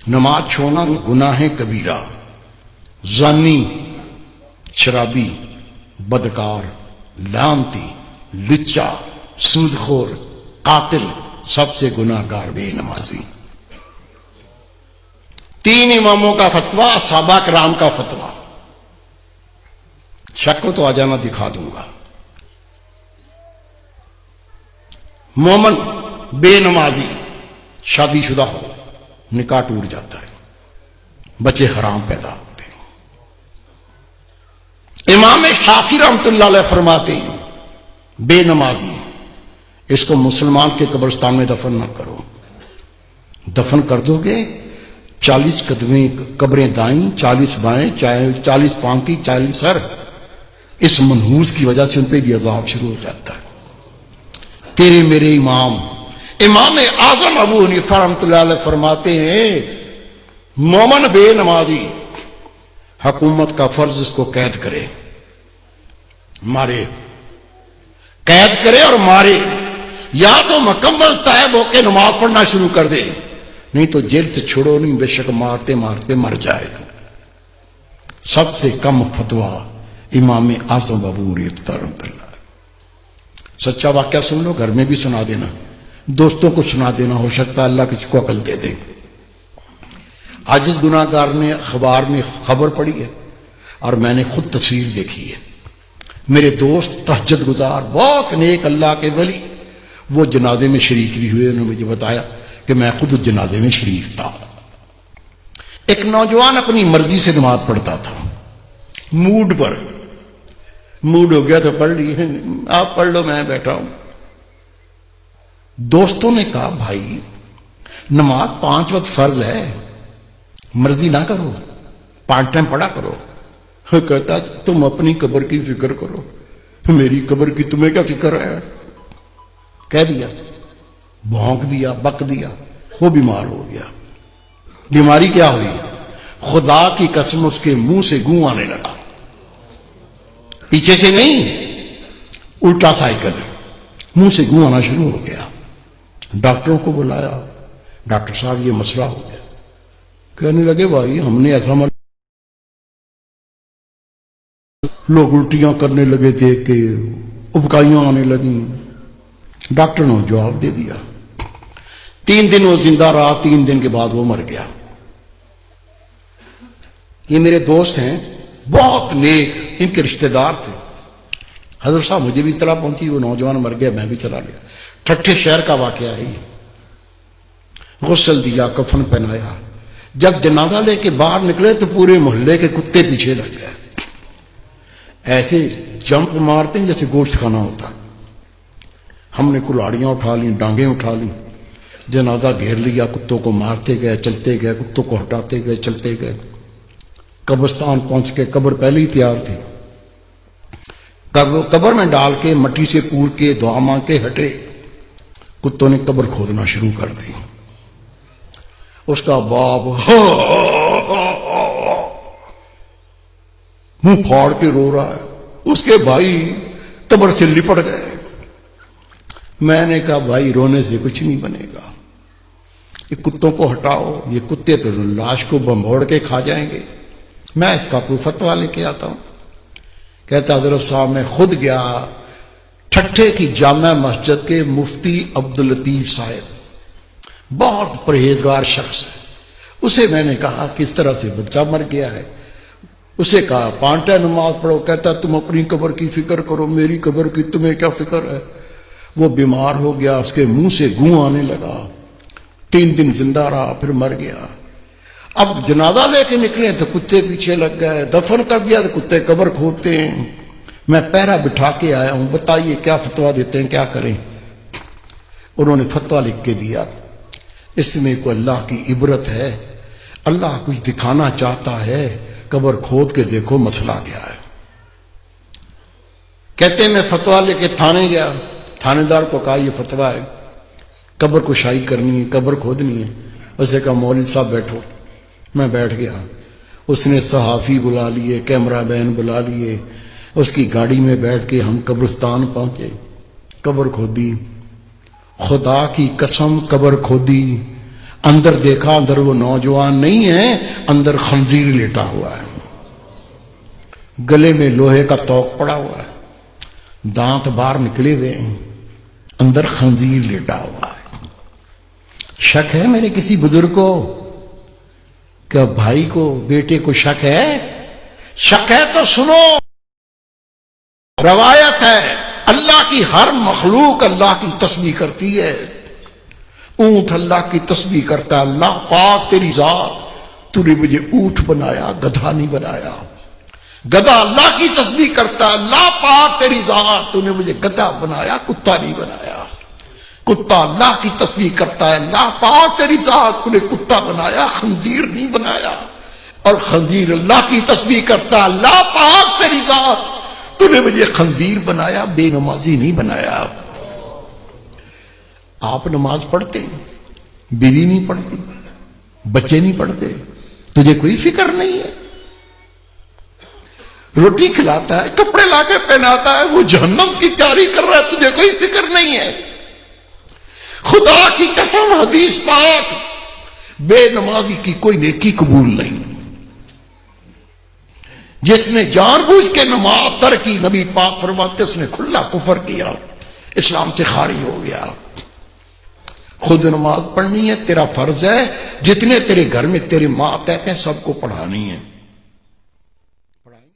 نماز چھوڑنا گناہ کبیرہ، زانی، شرابی، بدکار، لعنتی، لچا، سود خور، قاتل، سب سے گناہ گار بے نمازی۔ 3 اماموں کا فتویٰ، صحابہ کرام کا فتویٰ، شک کو تو آ جانا دکھا دوں گا۔ مومن بے نمازی شادی شدہ ہو، نکاح ٹوٹ جاتا ہے، بچے حرام پیدا ہوتے ہیں۔ امام شافعی رحمۃ اللہ علیہ فرماتے ہیں بے نمازی اس کو مسلمان کے قبرستان میں دفن نہ کرو، دفن کر دو گے 40 قبریں دائیں، 40 بائیں، 40 پانتی، 40 سر، اس منحوس کی وجہ سے ان پہ بھی عذاب شروع ہو جاتا ہے۔ تیرے میرے امام اعظم ابو حنیفہ رحمۃ اللہ علیہ فرماتے ہیں مومن بے نمازی حکومت کا فرض اس کو قید کرے، مارے، قید کرے اور مارے، یا تو مکمل طیب ہو کے نماز پڑھنا شروع کر دے، نہیں تو جیل سے چھوڑو نہیں، بے شک مارتے مارتے مر جائے گا۔ سب سے کم فتویٰ امام اعظم ابو حنیفہ رحمۃ اللہ۔ سچا واقعہ سن لو، گھر میں بھی سنا دینا، دوستوں کو سنا دینا، ہو سکتا ہے اللہ کسی کو عقل دے دے۔ آج اس گناہ گار نے اخبار میں خبر پڑھی ہے اور میں نے خود تصویر دیکھی ہے۔ میرے دوست تہجد گزار، بہت نیک اللہ کے ولی، وہ جنازے میں شریک بھی ہوئے، انہوں نے مجھے بتایا کہ میں خود اس جنازے میں شریک تھا۔ ایک نوجوان اپنی مرضی سے نماز پڑھتا تھا، موڈ پر، موڈ ہو گیا تو پڑھ لی، آپ پڑھ لو میں بیٹھا ہوں۔ دوستوں نے کہا بھائی نماز 5 وقت فرض ہے، مرضی نہ کرو، 5 ٹائم پڑھا کرو۔ کہتا تم اپنی قبر کی فکر کرو، میری قبر کی تمہیں کیا فکر ہے؟ کہہ دیا، بھونک دیا، بک دیا، وہ بیمار ہو گیا۔ بیماری کیا ہوئی؟ خدا کی قسم اس کے منہ سے گوں آنے لگا، پیچھے سے نہیں، الٹا سائیکل، منہ سے گوں آنا شروع ہو گیا۔ ڈاکٹروں کو بلایا، ڈاکٹر صاحب یہ مسئلہ ہو گیا۔ کہنے لگے بھائی ہم نے ایسا لوگ الٹیاں کرنے لگے تھے کہ ابکائیاں آنے لگیں۔ ڈاکٹر نے جواب دے دیا۔ 3 دن وہ زندہ رہا، 3 دن کے بعد وہ مر گیا۔ یہ میرے دوست ہیں، بہت نیک، ان کے رشتہ دار تھے۔ حضرت صاحب مجھے بھی اطلاع پہنچی وہ نوجوان مر گیا، میں بھی چلا گیا۔ ٹھٹھے شہر کا واقعہ ہے یہ۔ غسل دیا، کفن پہنایا، جب جنازہ لے کے باہر نکلے تو پورے محلے کے کتے پیچھے لگ گئے، ایسے جمپ مارتے ہیں جیسے گوشت کھانا ہوتا۔ ہم نے کلاڑیاں اٹھا لیں، ڈانگیں اٹھا لیں، جنازہ گھیر لیا، کتوں کو مارتے گئے، چلتے گئے، کتوں کو ہٹاتے گئے، چلتے گئے۔ قبرستان پہنچ کے قبر پہلے ہی تیار تھی، قبر میں ڈال کے مٹی سے پور کے دعا مانگ کے ہٹے، کتوں نے قبر کھودنا شروع کر دی۔ اس کا باپ منہ پھاڑ کے رو رہا ہے، اس کے بھائی قبر سے لپٹ گئے۔ میں نے کہا بھائی رونے سے کچھ نہیں بنے گا، یہ کتوں کو ہٹاؤ، یہ کتے تو لاش کو بمبوڑ کے کھا جائیں گے، میں اس کا کوئی فتویٰ لے کے آتا ہوں۔ کہتا حضرت صاحب میں خود گیا، ٹھٹھے کی جامع مسجد کے مفتی عبداللطیف صاحب، بہت پرہیزگار شخص ہے، اسے میں نے کہا کس طرح سے بچہ مر گیا ہے۔ اسے کہا 5 ٹائم نماز پڑھو۔ کہتا تم اپنی قبر کی فکر کرو، میری قبر کی تمہیں کیا فکر ہے؟ وہ بیمار ہو گیا، اس کے منہ سے گوں آنے لگا، 3 دن زندہ رہا، پھر مر گیا۔ اب جنازہ لے کے نکلے تو کتے پیچھے لگ گئے، دفن کر دیا تو کتے قبر کھودتے ہیں۔ میں پہرا بٹھا کے آیا ہوں، بتائیے کیا فتویٰ دیتے ہیں، کیا کریں؟ انہوں نے فتویٰ لکھ کے دیا، اس میں کوئی اللہ کی عبرت ہے، اللہ کچھ دکھانا چاہتا ہے، قبر کھود کے دیکھو مسئلہ کیا ہے۔ کہتے ہیں میں فتویٰ لے کے تھانے گیا، تھانے دار کو کہا یہ فتویٰ ہے، قبر کشائی کرنی ہے، قبر کھودنی ہے۔ اسے کہا مولوی صاحب بیٹھو۔ میں بیٹھ گیا، اس نے صحافی بلا لیے، کیمرہ مین بلا لیے، اس کی گاڑی میں بیٹھ کے ہم قبرستان پہنچے، قبر کھودی، خدا کی قسم قبر کھودی، اندر دیکھا اندر وہ نوجوان نہیں ہے، اندر خنزیر لیٹا ہوا ہے، گلے میں لوہے کا توق پڑا ہوا ہے، دانت باہر نکلے ہوئے ہیں، اندر خنزیر لیٹا ہوا ہے۔ شک ہے میرے کسی بزرگ کو؟ کیا بھائی کو، بیٹے کو شک ہے؟ شک ہے تو سنو، روایت ہے اللہ کی ہر مخلوق اللہ کی تسبیح کرتی ہے۔ اونٹ اللہ کی تسبیح کرتا ہے، اللہ پاک تیری ذات، تو نے مجھے اونٹ بنایا، گدھا نہیں بنایا۔ گدھا اللہ کی تسبیح کرتا ہے، اللہ پاک تیری ذات، تو نے مجھے گدھا بنایا، کتا نہیں بنایا۔ کتا اللہ کی تسبیح کرتا ہے، اللہ پاک تیری ذات، تو نے کتا بنایا، خنزیر نہیں بنایا۔ اور خنزیر اللہ کی تسبیح کرتا ہے، اللہ پاک تیری ذات، تو نے مجھے خنزیر بنایا، بے نمازی نہیں بنایا۔ آپ نماز پڑھتے، بیوی نہیں پڑھتی، بچے نہیں پڑھتے، تجھے کوئی فکر نہیں ہے۔ روٹی کھلاتا ہے، کپڑے لا کے پہناتا ہے، وہ جہنم کی تیاری کر رہا ہے، تجھے کوئی فکر نہیں ہے۔ خدا کی قسم حدیث پاک، بے نمازی کی کوئی نیکی قبول نہیں۔ جس نے جان بوجھ کے نماز ترک کی، نبی پاک فرماتے اس نے کھلا کفر کیا، اسلام سے خارج ہو گیا۔ خود نماز پڑھنی ہے، تیرا فرض ہے، جتنے تیرے گھر میں تیرے ماتحت ہیں سب کو پڑھانی ہے۔